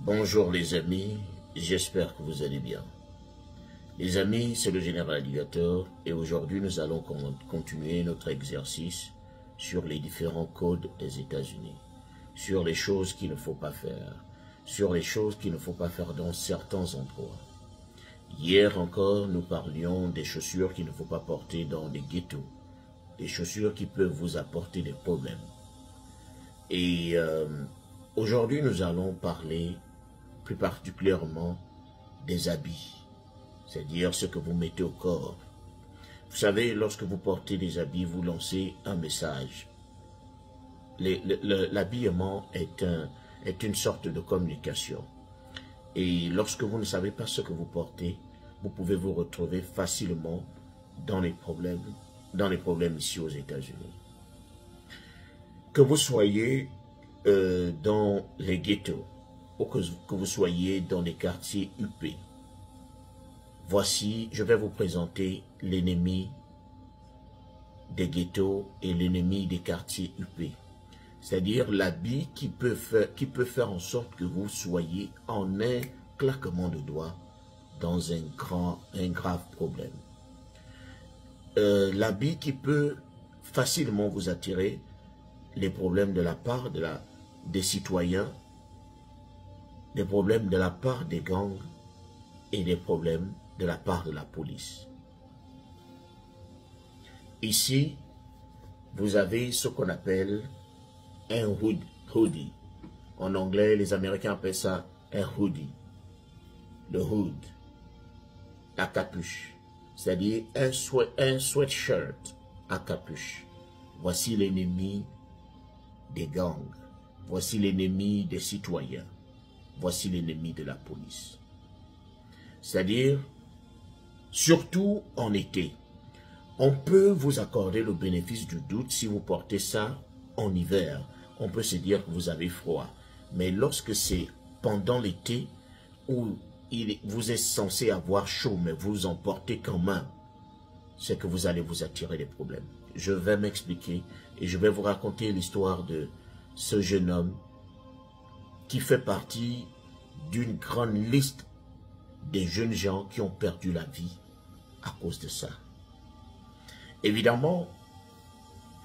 Bonjour les amis, j'espère que vous allez bien. Les amis, c'est le Général Alligator et aujourd'hui nous allons continuer notre exercice sur les différents codes des États-Unis, sur les choses qu'il ne faut pas faire, sur les choses qu'il ne faut pas faire dans certains endroits. Hier encore, nous parlions des chaussures qu'il ne faut pas porter dans les ghettos, des chaussures qui peuvent vous apporter des problèmes. Et aujourd'hui, nous allons parler plus particulièrement des habits, c'est-à-dire ce que vous mettez au corps. Vous savez, lorsque vous portez des habits, vous lancez un message. L'habillement est une sorte de communication. Et lorsque vous ne savez pas ce que vous portez, vous pouvez vous retrouver facilement dans les problèmes ici aux États-Unis. Que vous soyez dans les ghettos, ou que vous soyez dans les quartiers huppés, voici, je vais vous présenter l'ennemi des ghettos et l'ennemi des quartiers huppés. C'est-à-dire l'habit qui peut faire en sorte que vous soyez en un claquement de doigts dans un grave problème. L'habit qui peut facilement vous attirer les problèmes de la part des citoyens, des problèmes de la part des gangs et des problèmes de la part de la police. Ici, vous avez ce qu'on appelle un hoodie. En anglais, les Américains appellent ça un hoodie. Le hood, la capuche, c'est-à-dire un sweatshirt à capuche. Voici l'ennemi des gangs. Voici l'ennemi des citoyens. Voici l'ennemi de la police. C'est-à-dire, surtout en été, on peut vous accorder le bénéfice du doute si vous portez ça en hiver. On peut se dire que vous avez froid. Mais lorsque c'est pendant l'été où vous êtes censé avoir chaud, mais vous en portez quand même, c'est que vous allez vous attirer des problèmes. Je vais m'expliquer et je vais vous raconter l'histoire de ce jeune homme qui fait partie d'une grande liste des jeunes gens qui ont perdu la vie à cause de ça. Évidemment,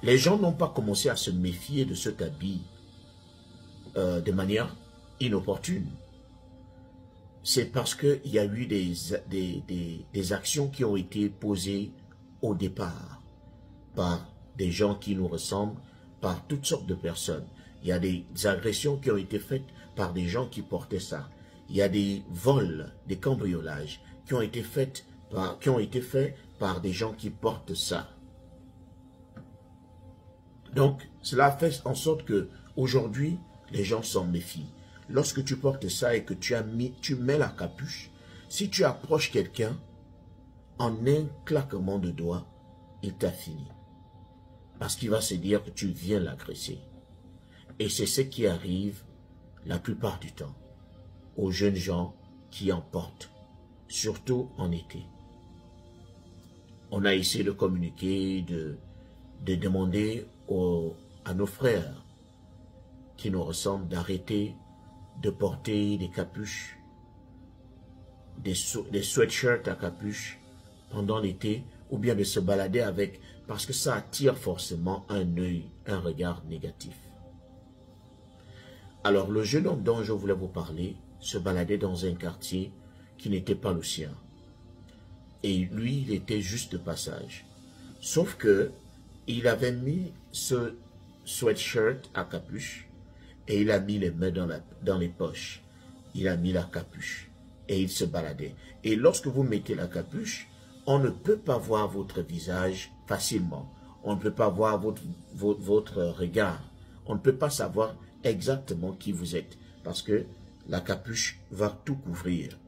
les gens n'ont pas commencé à se méfier de cet habit de manière inopportune. C'est parce qu'il y a eu des actions qui ont été posées au départ par des gens qui nous ressemblent, par toutes sortes de personnes. Il y a des agressions qui ont été faites par des gens qui portaient ça. Il y a des vols, des cambriolages qui ont été faits par des gens qui portent ça. Donc, cela fait en sorte que aujourd'hui, les gens s'en méfient. Lorsque tu portes ça et que tu mets la capuche, si tu approches quelqu'un, en un claquement de doigts, il t'a fini. Parce qu'il va se dire que tu viens l'agresser. Et c'est ce qui arrive la plupart du temps aux jeunes gens qui en portent, surtout en été. On a essayé de communiquer, de demander à nos frères qui nous ressemblent d'arrêter de porter des capuches, des sweatshirts à capuche pendant l'été, ou bien de se balader avec, parce que ça attire forcément un œil, un regard négatif. Alors le jeune homme dont je voulais vous parler se baladait dans un quartier qui n'était pas le sien. Et lui, il était juste de passage. Sauf que il avait mis ce sweatshirt à capuche et il a mis les mains dans les poches. Il a mis la capuche et il se baladait. Et lorsque vous mettez la capuche, on ne peut pas voir votre visage facilement. On ne peut pas voir votre regard. On ne peut pas savoir exactement qui vous êtes parce que la capuche va tout couvrir.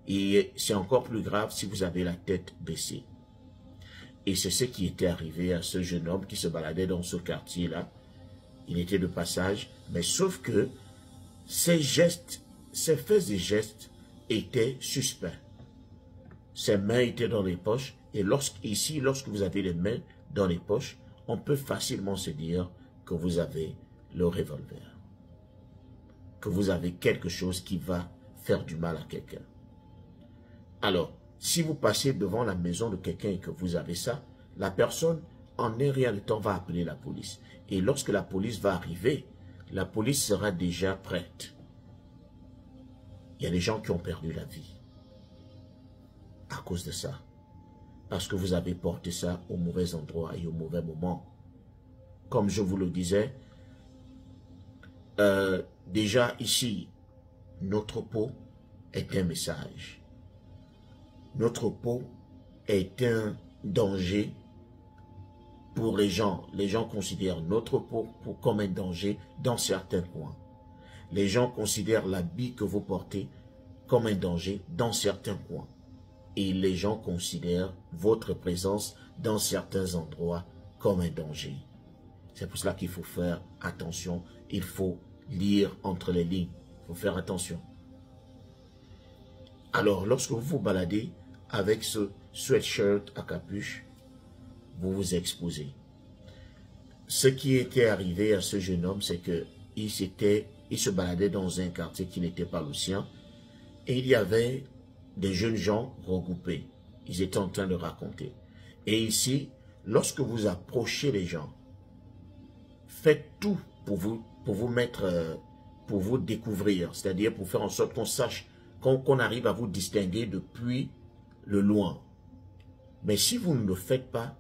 Et c'est encore plus grave si vous avez la tête baissée. Et c'est ce qui était arrivé à ce jeune homme qui se baladait dans ce quartier-là. Il était de passage, mais sauf que ses gestes, ses faits et gestes étaient suspects. Ses mains étaient dans les poches, et lorsque vous avez les mains dans les poches, on peut facilement se dire que vous avez le revolver. que vous avez quelque chose qui va faire du mal à quelqu'un. Alors, si vous passez devant la maison de quelqu'un et que vous avez ça, la personne, en un rien de temps, va appeler la police. Et lorsque la police va arriver, la police sera déjà prête. Il y a des gens qui ont perdu la vie à cause de ça. Parce que vous avez porté ça au mauvais endroit et au mauvais moment. Comme je vous le disais, déjà ici, notre peau est un message. Notre peau est un danger pour les gens. Les gens considèrent notre peau comme un danger dans certains coins. Les gens considèrent l'habit que vous portez comme un danger dans certains coins. Et les gens considèrent votre présence dans certains endroits comme un danger. C'est pour cela qu'il faut faire attention. Il faut lire entre les lignes. Il faut faire attention. Alors, lorsque vous vous baladez avec ce sweatshirt à capuche, vous vous exposez. Ce qui était arrivé à ce jeune homme, c'est qu'il se baladait dans un quartier qui n'était pas le sien. Et il y avait des jeunes gens regroupés. Ils étaient en train de raconter. Et ici, lorsque vous approchez les gens, faites tout pour vous mettre, pour vous découvrir. C'est-à-dire pour faire en sorte qu'on sache, qu'on arrive à vous distinguer depuis le loin. Mais si vous ne le faites pas,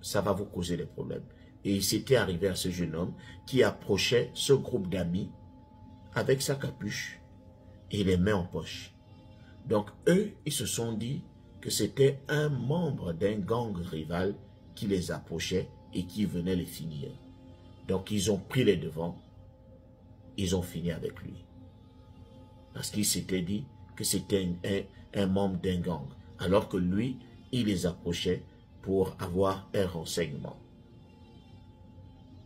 ça va vous causer des problèmes. Et il s'était arrivé à ce jeune homme qui approchait ce groupe d'amis avec sa capuche et les mains en poche. Donc eux, ils se sont dit que c'était un membre d'un gang rival qui les approchait et qui venait les finir. Donc ils ont pris les devants, ils ont fini avec lui. Parce qu'ils s'étaient dit que c'était un membre d'un gang. Alors que lui, il les approchait pour avoir un renseignement.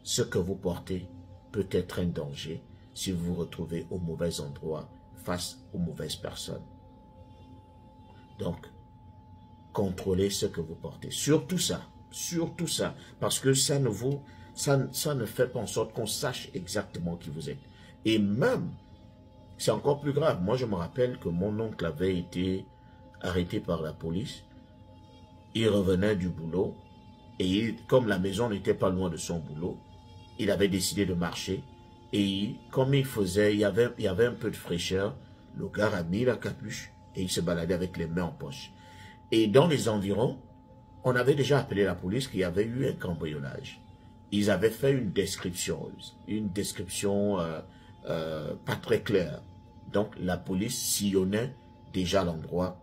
Ce que vous portez peut être un danger si vous vous retrouvez au mauvais endroit face aux mauvaises personnes. Donc, contrôlez ce que vous portez. Surtout ça, parce que ça ne fait pas en sorte qu'on sache exactement qui vous êtes. Et même, c'est encore plus grave. Moi, je me rappelle que mon oncle avait été arrêté par la police. Il revenait du boulot et comme la maison n'était pas loin de son boulot, il avait décidé de marcher. Et comme il y avait un peu de fraîcheur, le gars a mis la capuche et il se baladait avec les mains en poche. Et dans les environs, on avait déjà appelé la police qu'il y avait eu un cambriolage. Ils avaient fait une description pas très claire. Donc la police sillonnait déjà l'endroit.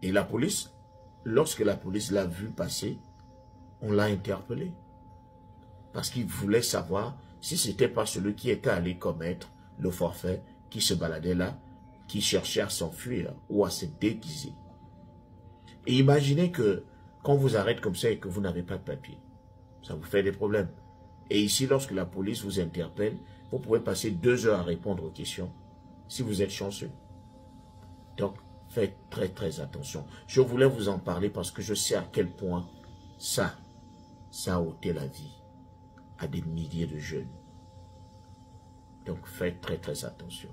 Et la police, lorsque la police l'a vu passer, on l'a interpellé. Parce qu'il voulait savoir si ce n'était pas celui qui était allé commettre le forfait, qui se baladait là, qui cherchait à s'enfuir ou à se déguiser. Et imaginez que quand on vous arrête comme ça et que vous n'avez pas de papier, ça vous fait des problèmes. Et ici, lorsque la police vous interpelle, vous pouvez passer 2 heures à répondre aux questions si vous êtes chanceux. Donc, faites très très attention. Je voulais vous en parler parce que je sais à quel point ça a ôté la vie à des milliers de jeunes. Donc, faites très très attention.